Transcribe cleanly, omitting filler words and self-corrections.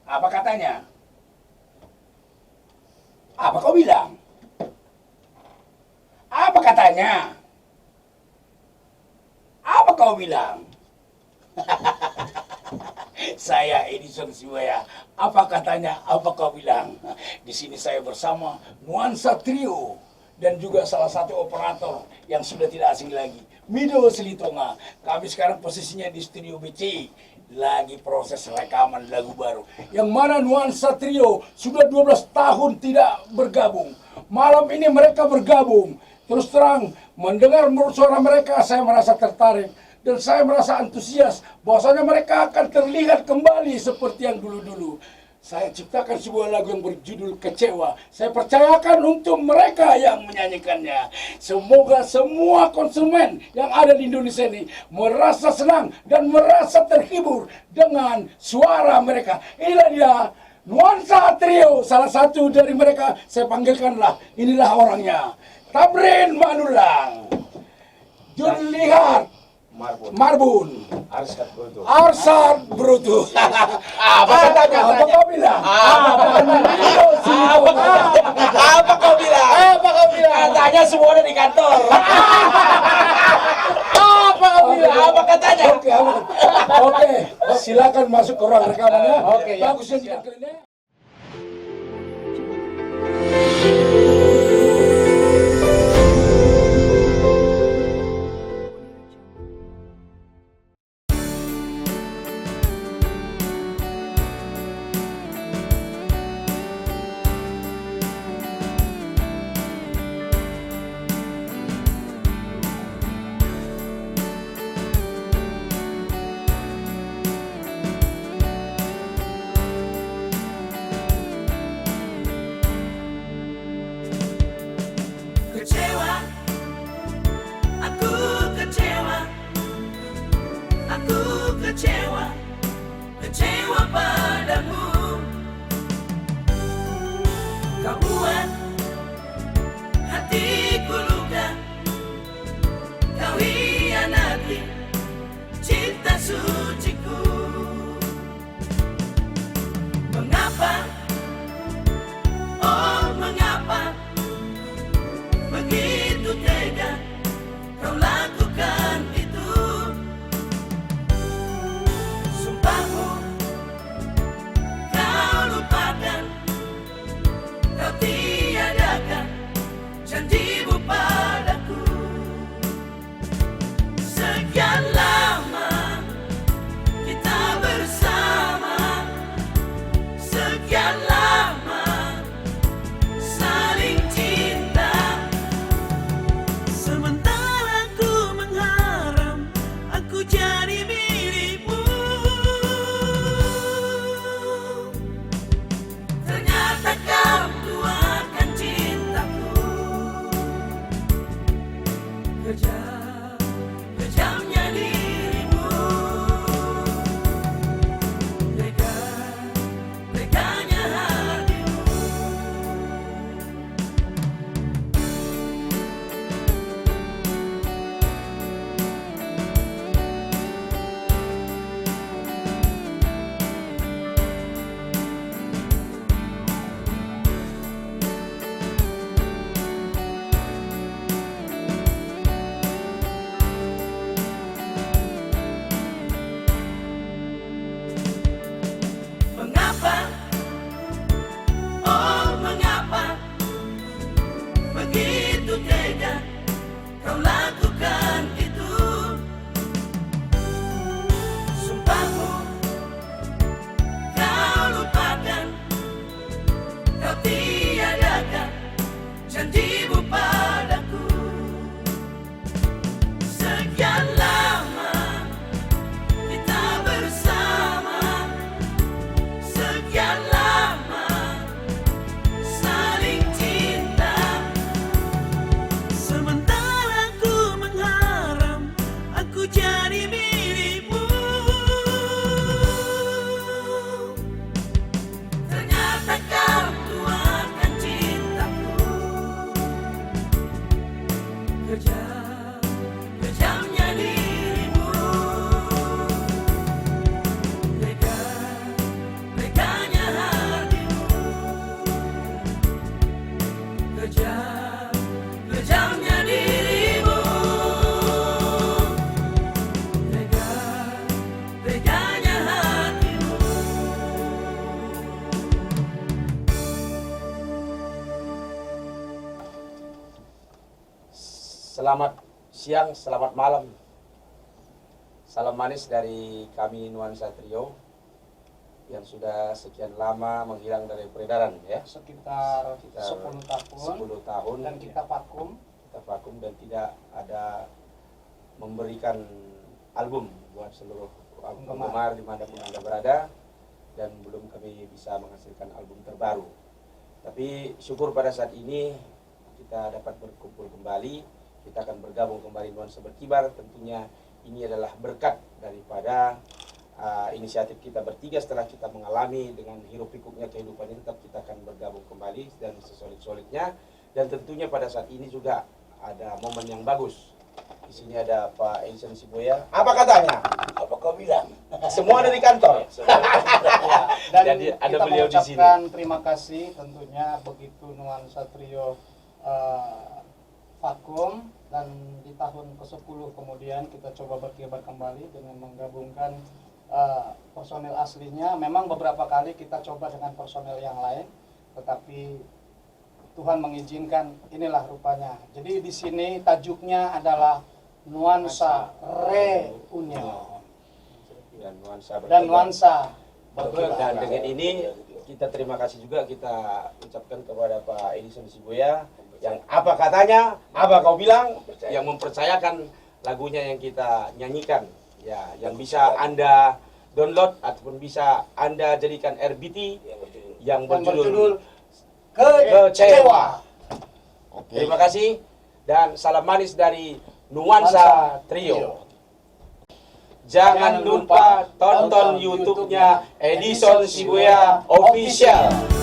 Apa katanya? Apa kau bilang? Apa katanya? Apa kau bilang? Saya Edison Siwaya. Apa katanya? Apa kau bilang? Di sini saya bersama Nuansa Trio dan juga salah satu operator yang sudah tidak asing lagi, Mido Selitonga. Kami sekarang posisinya di Studio BC, lagi proses rekaman lagu baru. Yang mana Nuansa Trio sudah 12 tahun tidak bergabung. Malam ini mereka bergabung. Terus terang, mendengar suara mereka saya merasa tertarik. Dan saya merasa antusias bahwasanya mereka akan terlihat kembali seperti yang dulu-dulu. Saya ciptakan sebuah lagu yang berjudul Kecewa. Saya percayakan untuk mereka yang menyanyikannya. Semoga semua konsumen yang ada di Indonesia ini merasa senang dan merasa terhibur dengan suara mereka. Inilah dia Nuansa Trio. Salah satu dari mereka saya panggilkanlah. Inilah orangnya. Tamrin Manulang, Jun Lihat, Marbun, Arsad Brutu. Apa katanya? Apa kau bilang? Apa kau bilang? Katanya semua ada di kantor. Apa kau bilang? Apa katanya? Oke, silakan masuk ke ruang rekamannya. Oke, ya. Bagus ya kita kali ini. Kecewa, aku kecewa, aku kecewa, kecewa padamu. Kau buat hatiku luka, kau hianati cinta suciku. Mengapa, oh mengapa begitu tega kau lakukan itu? Sumpahmu Selamat siang, selamat malam. Salam manis dari kami Nuansa Trio yang sudah sekian lama menghilang dari peredaran ya. Sekitar 10 tahun Dan kita vakum dan tidak ada memberikan album buat seluruh penggemar dimanapun Anda berada, dan belum kami bisa menghasilkan album terbaru. Tapi syukur pada saat ini kita dapat berkumpul kembali, kita akan bergabung kembali Nuansa Berkibar. Tentunya ini adalah berkat daripada inisiatif kita bertiga setelah kita mengalami dengan hiruk pikuknya kehidupan ini, tetap kita akan bergabung kembali dan sesolid-solidnya. Dan tentunya pada saat ini juga ada momen yang bagus. Di sini ada Pak Edison Sibuya. Apa katanya? Apa kau bilang? Semua ada di kantor. ya, dan Jadi ada kita beliau di sini. mengucapkan terima kasih tentunya begitu Nuansa Trio vakum, dan di tahun ke-10 kemudian kita coba berkibar kembali dengan menggabungkan personel aslinya. Memang beberapa kali kita coba dengan personel yang lain, tetapi Tuhan mengizinkan inilah rupanya. Jadi di sini tajuknya adalah Nuansa Reunion dan Nuansa Berkibar. Dan dengan ini kita terima kasih juga kita ucapkan kepada Pak Edison Sibuya yang apa katanya, apa kau bilang, yang mempercayakan lagunya yang kita nyanyikan, ya, yang bisa Anda download ataupun bisa Anda jadikan RBT yang berjudul Kecewa. Terima kasih dan salam manis dari Nuansa Trio. Jangan lupa tonton YouTube-nya Edison Sibuya Official.